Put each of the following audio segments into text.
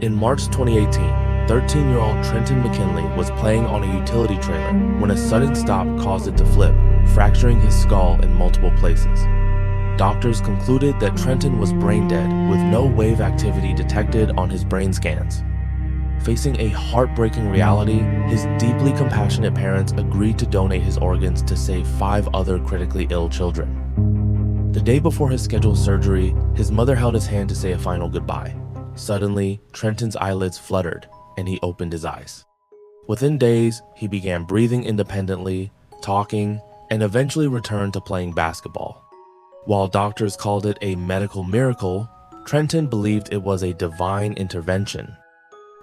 In March 2018, 13-year-old Trenton McKinley was playing on a utility trailer when a sudden stop caused it to flip, fracturing his skull in multiple places. Doctors concluded that Trenton was brain dead with no wave activity detected on his brain scans. Facing a heartbreaking reality, his deeply compassionate parents agreed to donate his organs to save 5 other critically ill children. The day before his scheduled surgery, his mother held his hand to say a final goodbye. Suddenly, Trenton's eyelids fluttered, and he opened his eyes. Within days, he began breathing independently, talking, and eventually returned to playing basketball. While doctors called it a medical miracle, Trenton believed it was a divine intervention.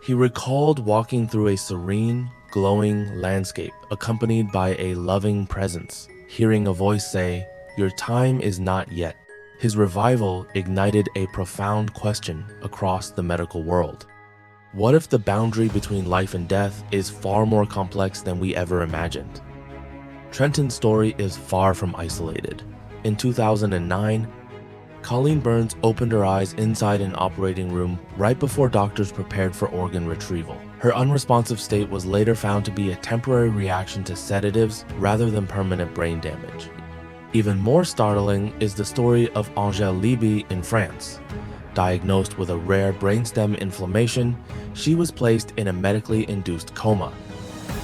He recalled walking through a serene, glowing landscape accompanied by a loving presence, hearing a voice say, "Your time is not yet." His revival ignited a profound question across the medical world. What if the boundary between life and death is far more complex than we ever imagined? Trenton's story is far from isolated. In 2009, Colleen Burns opened her eyes inside an operating room right before doctors prepared for organ retrieval. Her unresponsive state was later found to be a temporary reaction to sedatives rather than permanent brain damage. Even more startling is the story of Angèle Libby in France. Diagnosed with a rare brainstem inflammation, she was placed in a medically induced coma.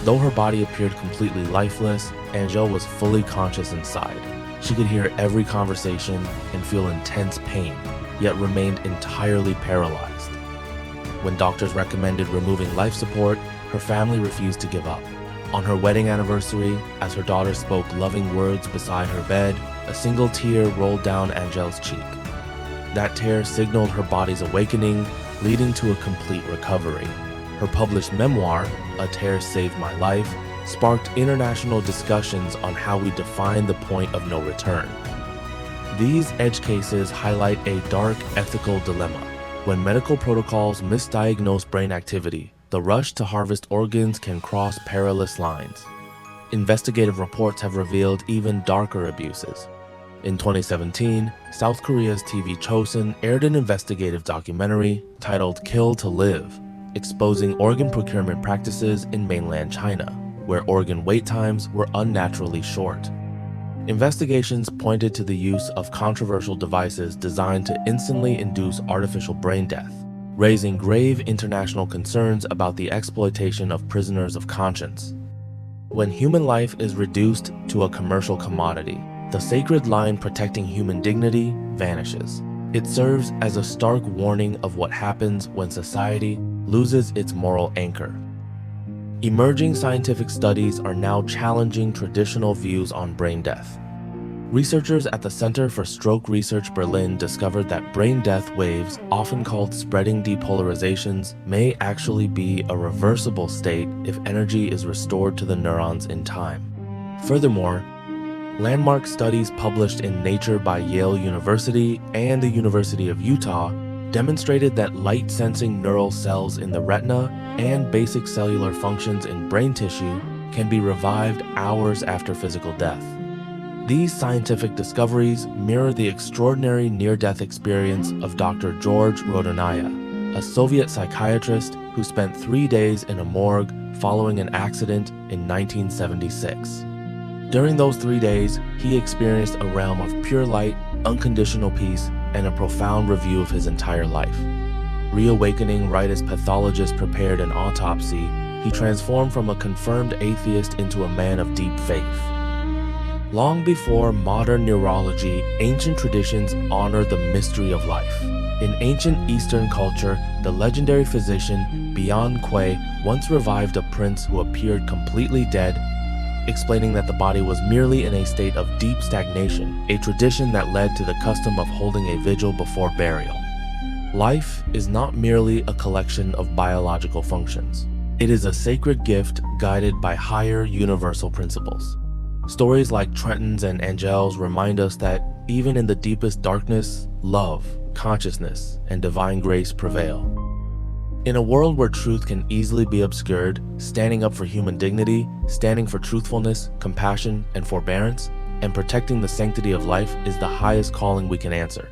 Though her body appeared completely lifeless, Angèle was fully conscious inside. She could hear every conversation and feel intense pain, yet remained entirely paralyzed. When doctors recommended removing life support, her family refused to give up. On her wedding anniversary, as her daughter spoke loving words beside her bed, a single tear rolled down Angèle's cheek. That tear signaled her body's awakening, leading to a complete recovery. Her published memoir, A Tear Saved My Life, sparked international discussions on how we define the point of no return. These edge cases highlight a dark ethical dilemma. When medical protocols misdiagnose brain activity, the rush to harvest organs can cross perilous lines. Investigative reports have revealed even darker abuses. In 2017, South Korea's TV Chosun aired an investigative documentary titled Kill to Live, exposing organ procurement practices in mainland China, where organ wait times were unnaturally short. Investigations pointed to the use of controversial devices designed to instantly induce artificial brain death, raising grave international concerns about the exploitation of prisoners of conscience. When human life is reduced to a commercial commodity, the sacred line protecting human dignity vanishes. It serves as a stark warning of what happens when society loses its moral anchor. Emerging scientific studies are now challenging traditional views on brain death. Researchers at the Center for Stroke Research Berlin discovered that brain death waves, often called spreading depolarizations, may actually be a reversible state if energy is restored to the neurons in time. Furthermore, landmark studies published in Nature by Yale University and the University of Utah demonstrated that light-sensing neural cells in the retina and basic cellular functions in brain tissue can be revived hours after physical death. These scientific discoveries mirror the extraordinary near-death experience of Dr. George Rodonaya, a Soviet psychiatrist who spent 3 days in a morgue following an accident in 1976. During those 3 days, he experienced a realm of pure light, unconditional peace, and a profound review of his entire life. Reawakening right as pathologists prepared an autopsy, he transformed from a confirmed atheist into a man of deep faith. Long before modern neurology, ancient traditions honored the mystery of life. In ancient Eastern culture, the legendary physician Bian Kui once revived a prince who appeared completely dead, explaining that the body was merely in a state of deep stagnation, a tradition that led to the custom of holding a vigil before burial. Life is not merely a collection of biological functions. It is a sacred gift guided by higher universal principles. Stories like Trenton's and Angèle's remind us that even in the deepest darkness, love, consciousness, and divine grace prevail. In a world where truth can easily be obscured, standing up for human dignity, standing for truthfulness, compassion, and forbearance, and protecting the sanctity of life is the highest calling we can answer.